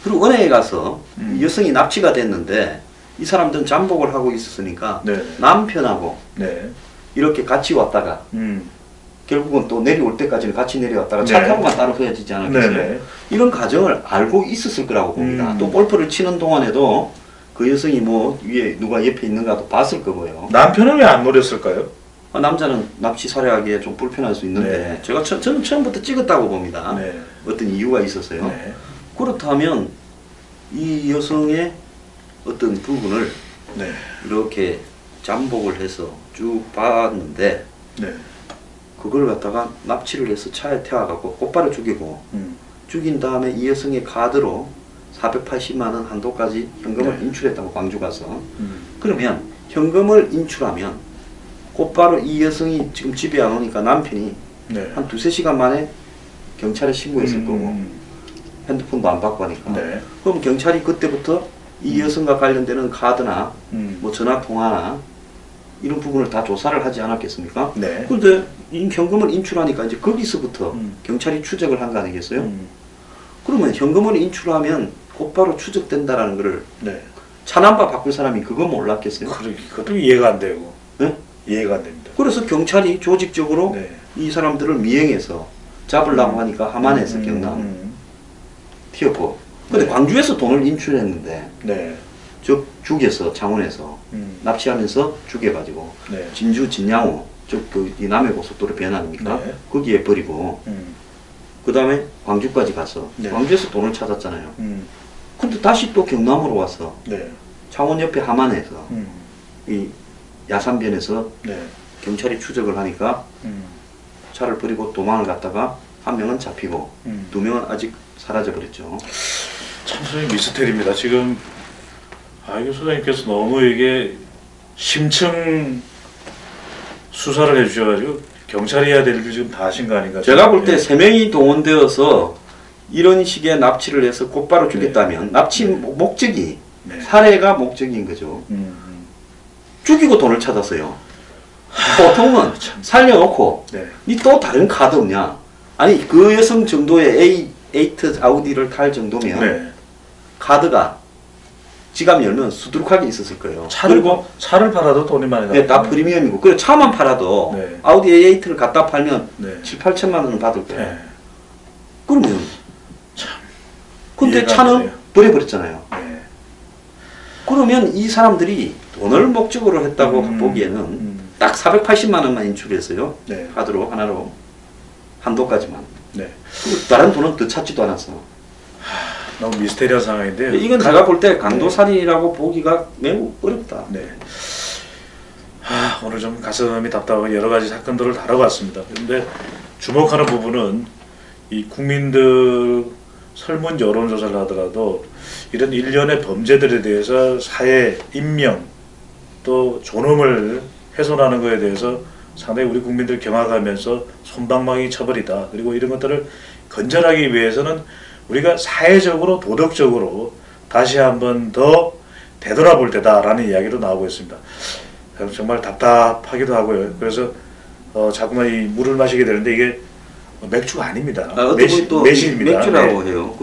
그리고 은행에 가서 이 여성이 납치가 됐는데 이 사람들은 잠복을 하고 있었으니까 네. 남편하고 네. 이렇게 같이 왔다가 결국은 또 내려올 때까지는 같이 내려왔다가 차 네. 타고만 따로 헤어지지 않았겠어요? 네네. 이런 과정을 알고 있었을 거라고 봅니다. 또 골프를 치는 동안에도 그 여성이 뭐 위에 누가 옆에 있는가도 봤을 거고요. 남편은 왜 안 노렸을까요? 남자는 납치 살해하기에 좀 불편할 수 있는데 네. 저는 처음부터 찍었다고 봅니다. 네. 어떤 이유가 있었어요. 네. 그렇다면 이 여성의 어떤 부분을 네. 이렇게 잠복을 해서 쭉 봤는데 네. 그걸 갖다가 납치를 해서 차에 태워갖고 곧바로 죽이고 죽인 다음에 이 여성의 카드로 480만 원 한도까지 현금을 네. 인출했다고 광주 가서 그러면 현금을 인출하면 곧바로 이 여성이 지금 집에 안 오니까 남편이 네. 한 2~3시간 만에 경찰에 신고했을 거고 핸드폰도 안 받고 하니까 네. 그럼 경찰이 그때부터 이 여성과 관련되는 카드나 음. 뭐 전화 통화나 이런 부분을 다 조사를 하지 않았겠습니까? 네. 그런데 이 현금을 인출하니까 이제 거기서부터 음. 경찰이 추적을 한 거 아니겠어요? 그러면 현금을 인출하면 곧바로 추적된다라는 거를 네. 차남바 바꿀 사람이 그거 몰랐겠어요? 그것도 이해가 안 되고. 네? 이해가 안 됩니다. 그래서 경찰이 조직적으로 네. 이 사람들을 미행해서 잡으려고 하니까 함안에서 경남 티어포. 근데 네. 광주에서 돈을 인출했는데 네. 저 죽여서 창원에서 납치하면서 죽여가지고 네. 진주 진양호 이 남해고속도로 변 아닙니까? 네. 거기에 버리고 그 다음에 광주까지 가서 네. 광주에서 돈을 찾았잖아요. 근데 다시 또 경남으로 와서 네. 창원 옆에 함안에서 이 야산변에서 네. 경찰이 추적을 하니까 차를 버리고 도망을 갔다가 한 명은 잡히고 2명은 아직 사라져 버렸죠. 참 소장님 미스테리입니다. 지금 이게 소장님께서 너무 이게 심층 수사를 해주셔가지고 경찰이 해야 될 일 지금 다 하신 거 아닌가? 제가 볼 때 예. 3명이 동원되어서 이런 식의 납치를 해서 곧바로 죽였다면 납치 목적이 네. 살해가 목적인 거죠. 죽이고 돈을 찾았어요. 보통은 살려놓고 네. 니 또 다른 카드 없냐? 아니 그 여성 정도의 A8 아우디를 탈 정도면 네. 카드가 지갑 열면 수두룩하게 있었을 거예요. 차를 팔아도 돈이 많이 나요. 네, 다 프리미엄이고 그리고 차만 팔아도 네. 아우디 A8를 갖다 팔면 네. 7~8천만 원은 받을 거예요. 네. 그러면 참. 근데 이해가 안 차는 돼요. 버려버렸잖아요. 네. 그러면 이 사람들이 돈을 목적으로 했다고 보기에는 딱 480만 원만 인출했어요. 네. 카드로 하나로 한도까지만. 네. 그리고 다른 돈은 더 찾지도 않았어. 너무 미스테리한 상황인데요. 이건 제가 볼 때 강도살인이라고 보기가 매우 어렵다. 네. 오늘 좀 가슴이 답답하고 여러 가지 사건들을 다뤄봤습니다. 그런데 주목하는 부분은 이 국민들 설문 여론조사를 하더라도 이런 일련의 범죄들에 대해서 사회 인명 또 존엄을 훼손하는 것에 대해서 상당히 우리 국민들 경악하면서 솜방망이 처벌이다. 그리고 이런 것들을 건절하기 위해서는 우리가 사회적으로 도덕적으로 다시 한번 더 되돌아볼 때다라는 이야기로 나오고 있습니다. 정말 답답하기도 하고요. 그래서 자꾸만 이 물을 마시게 되는데 이게 맥주가 아닙니다. 매실입니다. 맥주라고 네. 해요.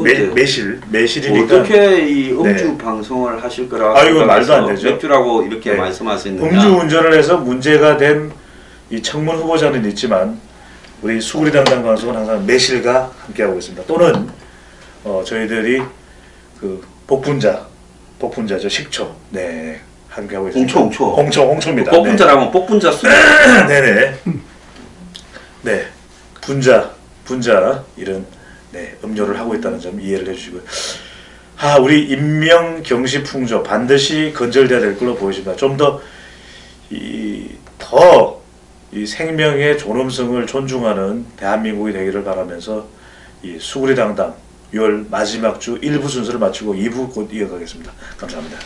매실이니까 어떻게 이 음주 네. 방송을 하실 거라고 이거 말도 안 되죠. 맥주라고 이렇게 네. 말씀하시느냐. 음주운전을 해서 문제가 된 이 청문 후보자는 있지만 우리 수구리당당 방송은 항상 매실과 함께하고 있습니다. 또는 저희들이 그 복분자죠. 식초. 네. 함께하고 있습니다. 홍초입니다. 복분자라면 복분자 술. 네네. 네. 분자 이런 네, 음료를 하고 있다는 점 이해를 해주시고요. 우리 인명 경시 풍조 반드시 건절돼야 될 걸로 보여집니다. 좀 더 이 생명의 존엄성을 존중하는 대한민국이 되기를 바라면서 이 수구리당당 6월 마지막 주 1부 순서를 마치고 2부 곧 이어가겠습니다. 감사합니다.